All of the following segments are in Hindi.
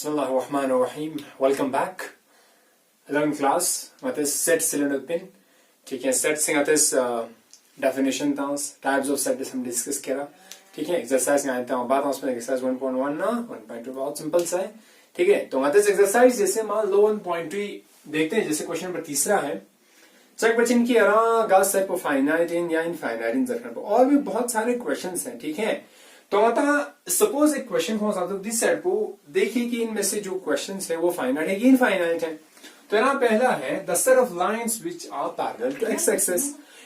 Bismillahirrahmanirrahim. Welcome back. 11th class. Ngatis set cylinder pin. ठीक है, सेट से ngatis definition तांस types of set हम डिस्कस करा. ठीक है, एक्सरसाइज में आते हैं बात उसमें एक्सरसाइज 1.1 ना 1.2 बहुत सिंपल सा है. ठीक है, तो ngatis एक्सरसाइज जैसे मान लो 1.3 देखते हैं. जैसे क्वेश्चन नंबर तीसरा है. चेक बच्चन की gas set को finite in या infinite in जरना पर और भी बहुत सारे क्वेश्चंस हैं. ठीक है, तो आता सपोज एक क्वेश्चन हो सकता है दिस सेट को देखिए कि इनमें से जो क्वेश्चंस है वो फाइनाइट है कि इनफाइनाइट है. तो यहाँ पहला है the set of lines which are parallel to X axis.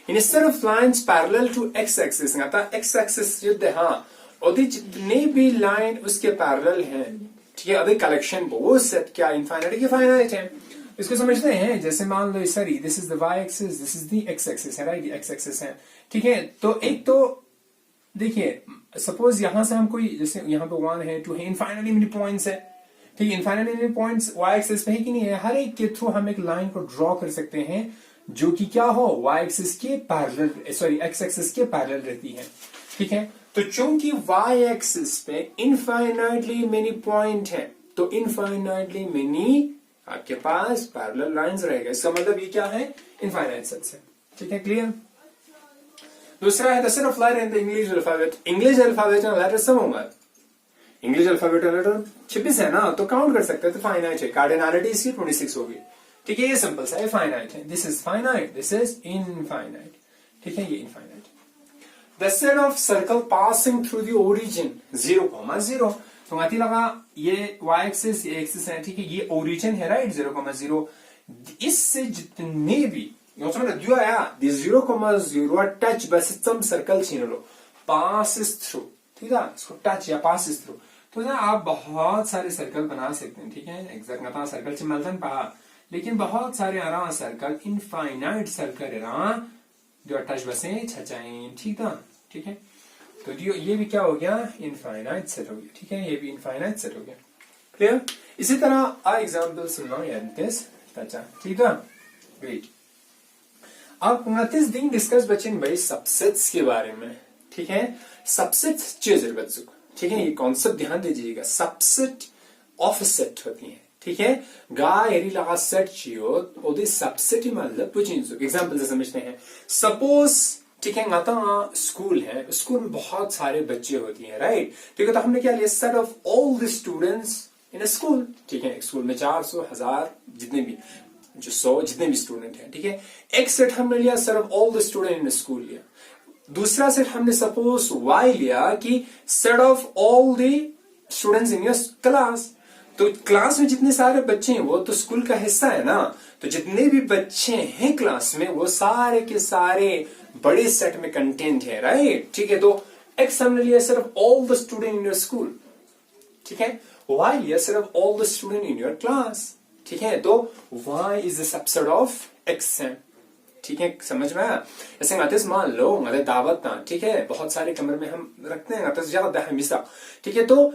इन set of lines parallel to X axis आता एक्स एक्सिस युद्ध हाँ और जितने भी लाइन उसके पैरेलल हैं. ठीक है, अभी कलेक्शन वो सेट क्या इनफाइनाइट है कि फाइनाइट है इसको समझते हैं. जैसे मान लो sorry this is the Y axis this is the X axis है राइट. एक्स एक्सिस है. ठीक है, तो एक तो देखिए सपोज यहां से हम कोई जैसे यहां पे 1 है 2 है इनफाइनाइटली मेनी पॉइंट्स है. ठीक है, infinitely many points Y axis पे है कि नहीं है. हर एक के थ्रू हम एक लाइन को ड्रॉ कर सकते हैं जो कि क्या हो वाई एक्सिस के पैरेलल सॉरी एक्स एक्सिस के पैरेलल रहती है. ठीक है, तो चूंकि वाई एक्सिस पे इनफाइनाइटली मेनी पॉइंट है तो इनफाइनाइटली मेनी आपके पास पैरेलल लाइंस रहेगा. इसका मतलब ये क्या है इनफाइनाइट सेट है. ठीक है, क्लियर. दूसरा है the set of letter in the English alphabet. English alphabet में लेटर सब होंगे. इंग्लिश अल्फाबेट में लेटर 26 है ना तो काउंट कर सकते हैं तो फाइनाइट है. कार्डिनलिटी इसकी 26 होगी. ठीक है, ये सिंपल सा है फाइनाइट है. This is finite this is infinite. ठीक है, ये infinite. The set of circle passing through the origin 0,0. तो गति लगा ये वाई एक्सिस ये एक्सिस है. ठीक है, ये ओरिजिन है राइट 0,0. इससे जितने भी दियो आया दिस 0,0 टच बस सम सर्कल छीन लो पासिस थ्रू. ठीक है, इसको टच या पासिस थ्रू तो ना आप बहुत सारे सर्कल बना सकते हैं. ठीक है, एग्जैक्ट ना सर्कल से मलतन पा लेकिन बहुत सारे आरा सर्कल इनफाइनाइट सर्कल जो टच बसे छचाएं. ठीक था. ठीक है, तो ये भी क्या हो गया इनफाइनाइट सेट हो गया. ठीक है, ये भी इनफाइनाइट सेट हो गया. क्लियर. इसी तरह आ एग्जांपल सुनो दिस टचा. ठीक है, ग्रेट. अब 29 दिन डिस्कस बच्चन भाई सबसेट्स के बारे में. ठीक है, सबसेट्स चीज बच्चों. ठीक है, ये कॉन्सेप्ट ध्यान दीजिएगा. सबसेट ऑफ सेट होती है. ठीक है, गाय एरी लगा सेट चियो और सबसेट ही मतलब कुछ एग्जांपल से समझते हैं. सपोज ठीक है गाता स्कूल है. स्कूल में बहुत सारे बच्चे होती हैं राइट. ठीक है, तो हमने क्या लिया set of all the students in a school. ठीक है, स्कूल में 400 1000 जितने भी जो 100 जितने भी स्टूडेंट हैं. ठीक है, एक सेट हमने लिया set of all the student in school लिया. दूसरा सेट हमने सपोज वाई लिया कि set of all the students in your class. तो क्लास में जितने सारे बच्चे हैं वो तो स्कूल का हिस्सा है ना. तो जितने भी बच्चे हैं क्लास में वो सारे के सारे बड़े सेट में कंटेंट है राइट. ठीक है, तो एक्स हमने लिया set of all the student in your school. ठीक है, वाई लिया set of all the student in your class. ठीक है, तो y is the subset of x है. ठीक है, समझ में आया. ऐसे गाते मान लो गाते दावत ना. ठीक है, बहुत सारे कमरे में हम रखते हैं गाते ज्यादा है मिसा. ठीक है, तो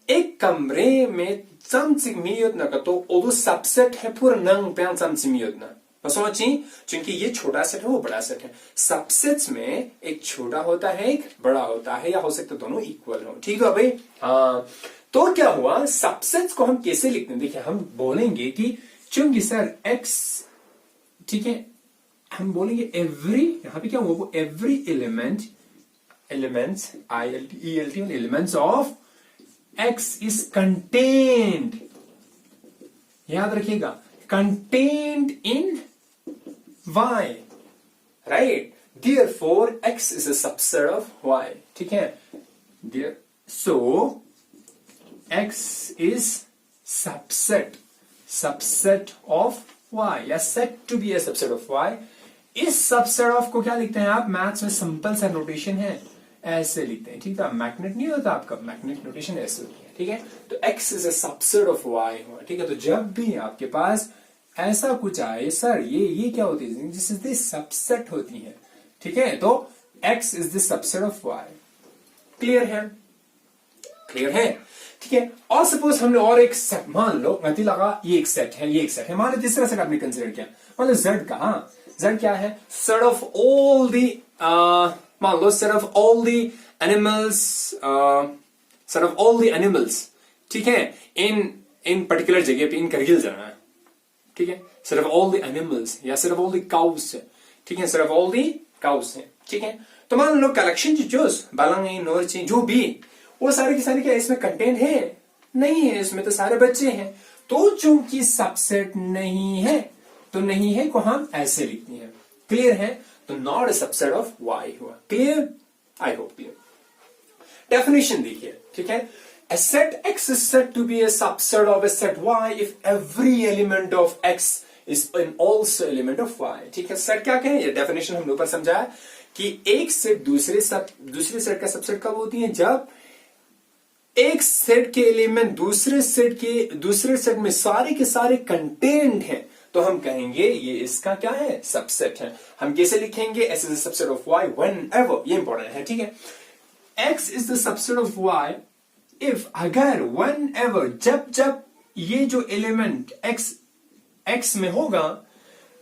एक कमरे में चमचिक मियोत ना तो वो सबसेट है पूरा नंग प्यान चमचिक मियोत ना सोची क्योंकि ये छोटा सेट है वो बड़ा सेट है. सबसेट्स में एक छोटा होता है एक बड़ा होता है या हो सकता है दोनों इक्वल हो. ठीक है भाई. हाँ, तो क्या हुआ सबसेट्स को हम कैसे लिखते हैं. देखिए हम बोलेंगे कि चूंकि सर x ठीक है हम बोलेंगे एवरी यहां पे क्या हुआ every elements elements of x is contained. याद रखिएगा contained in y right. Therefore x is a subset of y. ठीक है, सो x is subset of y या set to be a subset of y. इस सबसेट ऑफ को क्या लिखते हैं आप मैथ्स में सिंपल सा नोटेशन है ऐसे लिखते हैं. ठीक है, मैग्नेट नहीं होता आपका मैग्नेट नोटेशन ऐसे होती है. ठीक है, तो x is a subset of y हुआ. ठीक है, तो जब भी आपके पास ऐसा कुछ आए सर ये क्या होती है दिस इज द सबसेट होती है. ठीक है, तो x is the subset of y. Clear है. क्लियर है. ठीक है, और सपोज हमने और एक सेट मान लो गति लगा ये एक सेट है ये एक सेट है. मान लो तीसरा सेट आपने कंसिडर किया मान लो z का. हाँ, z क्या है सेट ऑफ ऑल दी मान लो set of all the animals set of all the animals. ठीक है, इन इन पर्टिकुलर जगह पे इनका रियल जाना है, ठीक है, सिर्फ ऑल द एनिमल्स या सिर्फ ऑल द काउस है, ठीक है, सिर्फ ऑल द काउस है, ठीक है। तो मान लो कलेक्शन चीजोस बालंग नोरची जो भी वो सारे के सारे क्या इसमें कंटेंट है? नहीं है, इसमें तो सारे बच्चे हैं। तो चूंकि सबसेट नहीं है तो नहीं है को हम ऐसे लिखते हैं, क्लियर है? तो not a subset of Y हुआ, clear? I hope clear. Definition देखिए, ठीक है, a set x is said to be a subset of a set y if every element of x is an also element of y, ठीक है। सेट क्या कहें? ये डेफिनेशन हमने ऊपर समझाया कि एक सेट दूसरे सेट का सबसेट कब होती है? जब एक सेट के एलिमेंट दूसरे सेट में सारे के सारे कंटेंट हैं, तो हम कहेंगे ये इसका क्या है? सबसेट है। हम कैसे लिखेंगे? s is a subset of y whenever, ये इंपॉर्टेंट है, ठीक है। x is the subset of y if अगर whenever जब ये जो एलिमेंट x में होगा,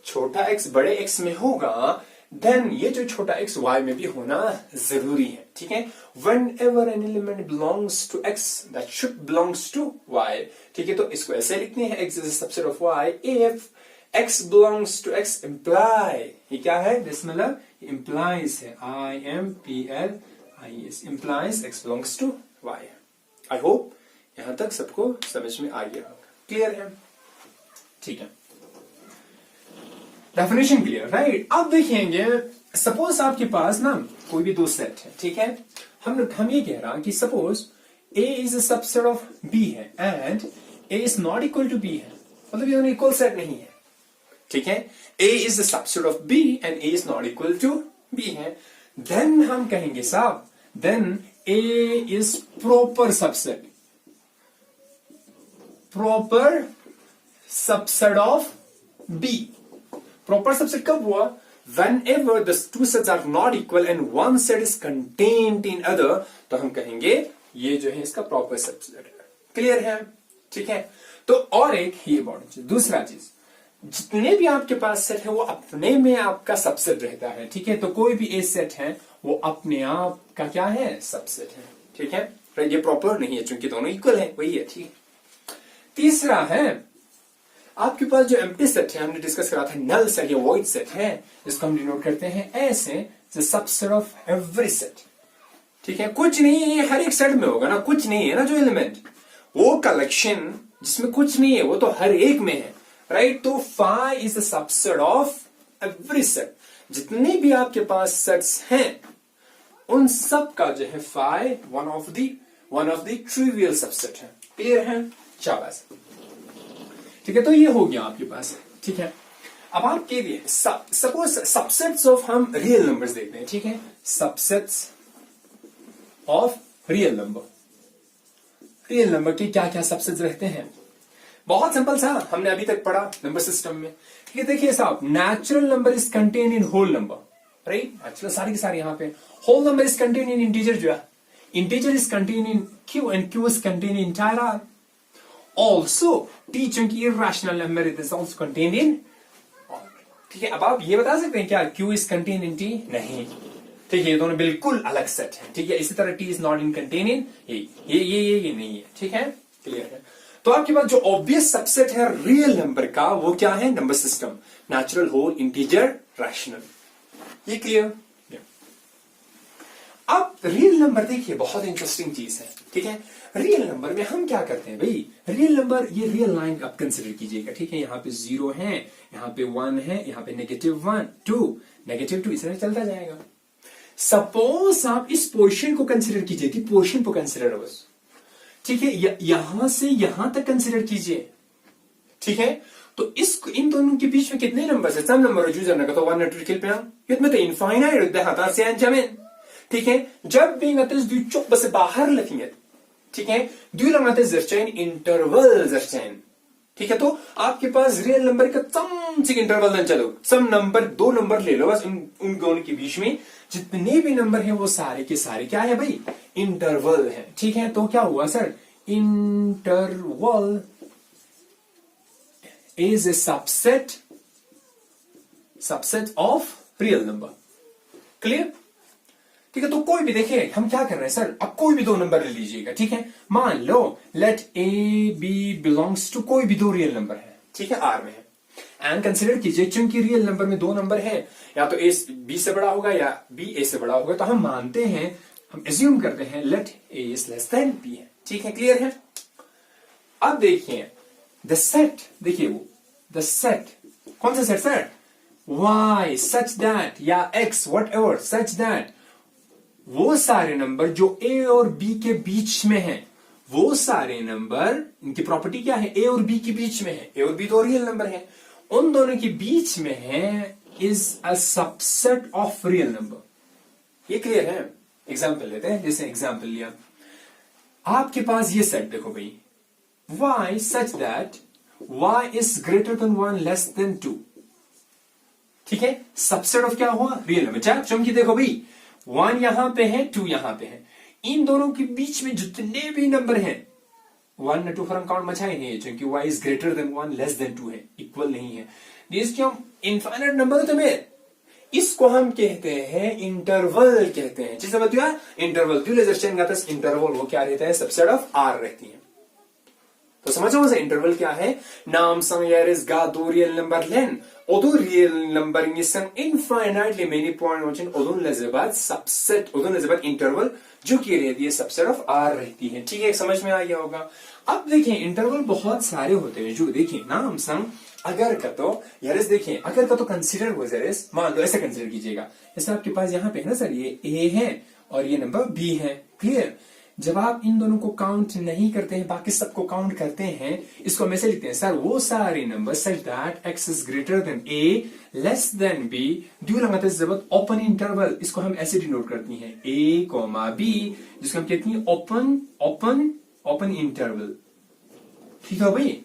छोटा x बड़े x में होगा, देन ये जो छोटा x y में भी होना जरूरी है, ठीक है। whenever an element belongs to x that should belongs to y, ठीक है। तो इसको ऐसे लिखते हैं, x is a subset of y if x belongs to x imply, ये क्या है? दिस मतलब implies है, implies, implies x belongs to y। I hope यहां तक सबको समझ में आ गया होगा, क्लियर है? ठीक है, डेफिनेशन क्लियर, राइट? अब देखेंगे, सपोज आपके पास ना कोई भी दो सेट है, ठीक है। हम ये कह रहा कि suppose a is a subset of b है and a is not equal to b है, मतलब ये दोनों इक्वल सेट नहीं है, ठीक है। a is the subset of b and a is not equal to b है, देन हम कहेंगे साहब, then A is proper subset of B. Proper subset कब हुआ? Whenever the two sets are not equal and one set is contained in other, तो हम कहेंगे ये जो है इसका proper subset है, क्लियर है? ठीक है। तो और एक ये इम्पोर्टेंट चीज, दूसरा चीज, जितने भी आपके पास सेट है वो अपने में आपका सबसेट रहता है, ठीक है। तो कोई भी ए सेट है वो अपने आप का क्या है? सबसेट है, ठीक है। ये प्रॉपर नहीं है क्योंकि दोनों इक्वल है, वही है, ठीक है। तीसरा है आपके पास जो एम्प्टी सेट है, हमने डिस्कस करा था नल सेट या वॉइड सेट है, जिसको हम डिनोट करते हैं ऐसे, सबसेट ऑफ एवरी सेट, ठीक है। कुछ नहीं है, हर एक सेट में होगा ना, कुछ नहीं है ना जो एलिमेंट, वो कलेक्शन जिसमें कुछ नहीं है वो तो हर एक में है, राइट? तो phi is the subset of every set, जितने भी आपके पास सेट्स हैं उन सब का जो है phi one of the trivial subset है, क्लियर है? शाबाश, ठीक है। तो ये हो गया आपके पास, ठीक है। अब आपके लिए सपोज सबसेट्स ऑफ हम रियल नंबर्स देखते हैं, ठीक है। सबसेट्स ऑफ रियल नंबर के क्या क्या सबसेट्स रहते हैं? बहुत सिंपल सा, हमने अभी तक पढ़ा नंबर सिस्टम में, ठीक है। देखिए साहब, natural number is contain in whole number, right? Natural सारी की सारी यहाँ पे, whole number is contain in integer, जो है integer is contain in Q and Q is contain in entire R. Also T चूंकि irrational number is also contain in, ठीक है। अब आप ये बता सकते हैं क्या Q is contain in T? नहीं, ठीक है, ये दोनों बिल्कुल अलग सेट है, ठीक है। इसी तरह T is not in contain in ये नहीं है, ठीक है, क्लियर है? तो आपके पास जो ऑब्वियस सबसेट है रियल नंबर का वो क्या है? Number system, natural, whole, integer, rational, ये क्लियर? अब रियल नंबर देखिए, बहुत इंटरेस्टिंग चीज है, ठीक है। रियल नंबर में हम क्या करते हैं भाई? रियल नंबर, ये रियल लाइन आप कंसिडर कीजिएगा, ठीक है। यहाँ पे 0 है, यहाँ पे 1 है, यहाँ पे -1, 2, -2, इस तरह चलता जाएगा। सपोज आप इस पोर्शन को कंसिडर कीजिए, कि पोर्शन को कंसिडर बस, ठीक है। यहां से यहां तक कंसिडर कीजिए, ठीक है। तो इन दोनों के बीच में कितने नंबर है? सम नंबर जूजर नका तो 1 ट्रिकल पे कितने तो infinite det hata se anjamin, ठीक है। जब भी ngate du chok bas बाहर लफियत, ठीक है, du langate zerchain interval zerchain, ठीक है। तो आपके पास रियल नंबर का सम से इंटरवल चलो, सम नंबर 2 नंबर ले लो बस, उन दोनों के बीच में जितने भी नंबर है वो सारे के सारे क्या है भाई? इंटरवल है, ठीक है। तो क्या हुआ sir? Interval is a subset of real number, clear? ठीक है। तो कोई भी, देखिए हम क्या कर रहे हैं सर, अब कोई भी दो नंबर ले लीजिएगा, ठीक है। मान लो let A B belongs to कोई भी दो रियल नंबर है, ठीक है, आर में है। एंड कंसिडर कीजिए चूंकि रियल नंबर में दो नंबर है, या तो ए बी से बड़ा होगा या बी ए से बड़ा होगा, तो हम मानते हैं, हम एज्यूम करते हैं let A is less than B है, ठीक है, क्लियर है। अब देखिए द सेट, देखिए वो द सेट, कौन सा set sir, y such that या x whatever such that, वो सारे नंबर जो a और b के बीच में हैं, वो सारे नंबर, इनकी प्रॉपर्टी क्या है, a और b के बीच में है, a और b दो रियल नंबर हैं, उन दोनों के बीच में है, is a subset of real number. ये क्लियर है। एग्जाम्पल लेते हैं, जैसे एग्जाम्पल लिया, आपके पास ये सेट देखो भाई, y such that y is greater than 1 less than 2, ठीक है, सबसेट ऑफ क्या हुआ, रियल नंबर। चाहे चूंकि देखो भाई 1 यहां पे है, 2 यहां पे है, इन दोनों के बीच में जितने भी नंबर हैं, 1 ने 2 पर हम काउंट मचाए नहीं है, क्योंकि y is greater then 1 less than 2 है, इक्वल नहीं है। इसके हम इनफाइनाइट नंबर होते हैं, इसको हम कहते हैं इंटरवल कहते हैं। जिसे बताया इंटरवल, इंटरवल वो क्या रहता है, सबसेट ऑफ आर रहती है। तो समझो इंटरवल क्या है, नाम समयारिसगा दो real number lane odo real numbering is an infinitely many point function odun lezebat subset odun lezebat interval जो कि रहती है सबसेट ऑफ आर रहती है, ठीक है, समझ में आ गया होगा। अब देखिए इंटरवल बहुत सारे होते हैं, जो देखिए नाम संग अगर का तो यारिस, देखिए अगर का तो कंसीडर हो यारिस, मान लो ऐसे कंसीडर कीजिएगा, जैसे आपके पास यहाँ पे है ना सर, ये ए है और ये नंबर बी है, क्लियर। जब आप इन दोनों को काउंट नहीं करते हैं, बाकी सबको काउंट करते हैं, इसको हम ऐसे लिखते हैं सर, वो सारे number such that X is greater than A less than be due लगाते जबत ओपन इंटरवल, इसको हम ऐसे डिनोट करती हैं ए कॉमा बी, जिसको हम कहती हैं ओपन ओपन ओपन इंटरवल, ठीक है भाई,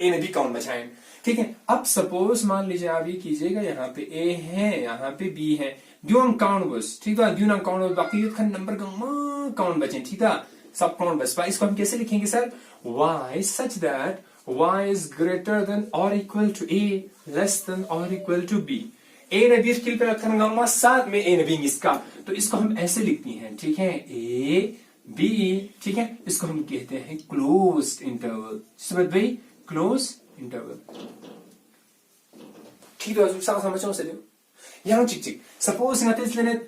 ए ने बी काउंट बचाएं, ठीक है। अब सपोज मान लीजिए आप ये कीजिएगा, यहाँ पे ए है, यहाँ पे बी है, द्यूंग काउंट बस, ठीक है, द्यूंग काउंट बस, बाकी नंबर का काउंट बचे, ठीक है, सब काउंट बस। इसको हम कैसे लिखेंगे sir, y such that y is greater than or equal to a less than or equal to b, a ने बी स्किल पे रखना साथ में a ने बी इसका, तो इसको हम ऐसे लिखती हैं, ठीक है, a b, ठीक है, इसको हम कहते हैं क्लोज्ड इंटरवल, समझ भाई, क्लोज्ड इंटरवल, ठीक है, समझो से यहाँ चिक सपोज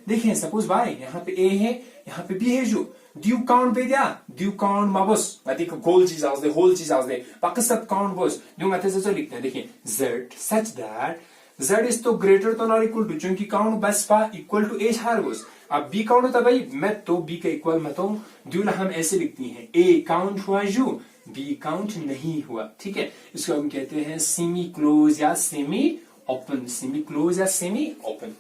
देखिए, सपोज भाई यहाँ पे ए है, यहाँ पे बी है, जो ड्यू काउंट पे दिया, ड्यू काउंट माबस माती को गोल चीज आउस दे, होल चीज आउस दे, बाकी सब काउंट बस ड्यू माते से लिखते हैं, देखिए z such that z is तो ग्रेटर तो नॉट इक्वल टू, क्योंकि काउंट बस पा इक्वल टू एज हार बस। अब b काउंट होता भाई, मैं तो b का इक्वल मैं तो ड्यू हम ऐसे लिखती हैं, a काउंट हुआ जो b काउंट नहीं हुआ, ठीक है, इसको हम कहते हैं सेमी क्लोज या सेमी ओपन, सेमी क्लोज या सेमी ओपन।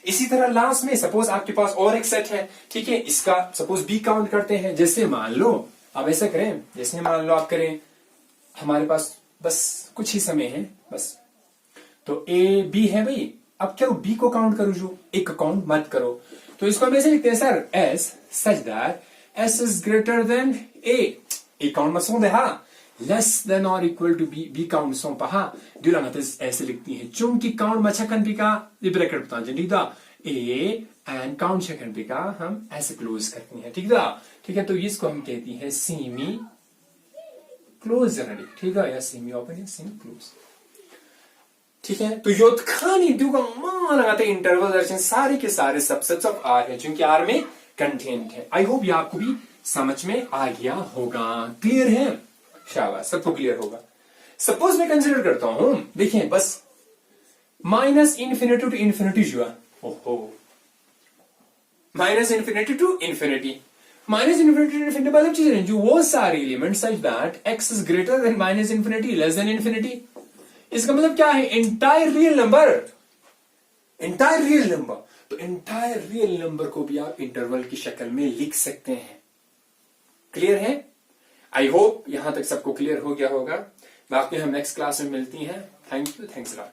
इसी तरह लास्ट में सपोज आपके पास और एक सेट है, ठीक है, इसका सपोज बी काउंट करते हैं, जैसे मान लो अब ऐसा करें, जैसे मान लो आप करें, हमारे पास बस कुछ ही समय है बस, तो ए बी है भाई, अब क्या बी को काउंट करो, जो एक काउंट मत करो, तो इसको हम ऐसे लिखते हैं sir, S such that S is greater than A count मत सो दे, हाँ, लेस देन और equal to B, B count सो पहा ड्यूलांगते ऐसे लिखती है, चूंकि काउंट मछकन पिका ब्रैकेट बता जनीदा ए एंड काउंट छकन पिका हम ऐसे क्लोज करती हैं, ठीक है, ठीक है, तो इसको हम कहती है सेमी क्लोज जनरली, ठीक है, या सेमी ओपन या सेमी क्लोज, ठीक है। तो यो खानी ड्यू का मान लगाते इंटरवल दर्शन सारे के सारे सबसेट्स ऑफ आर है, चूंकि आर में कंटेंट है। आई होप ये आपको भी समझ में आ गया होगा, क्लियर है, शाबाश, सबको क्लियर होगा। सपोज मैं कंसिडर करता हूं, देखिए बस माइनस इन्फिनिटी टू इन्फिनिटी जो है, ओहो, minus infinity to infinity, minus infinity to infinity मतलब चीजें जो वो सारे element such that X is greater than minus infinity less than infinity, इसका मतलब क्या है, entire real number, entire real number, तो एंटायर रियल नंबर को भी आप इंटरवल की शक्ल में लिख सकते हैं, क्लियर है। आई होप यहां तक सबको क्लियर हो गया होगा, बाकी हम नेक्स्ट क्लास में मिलती हैं। Thank you, thanks a lot.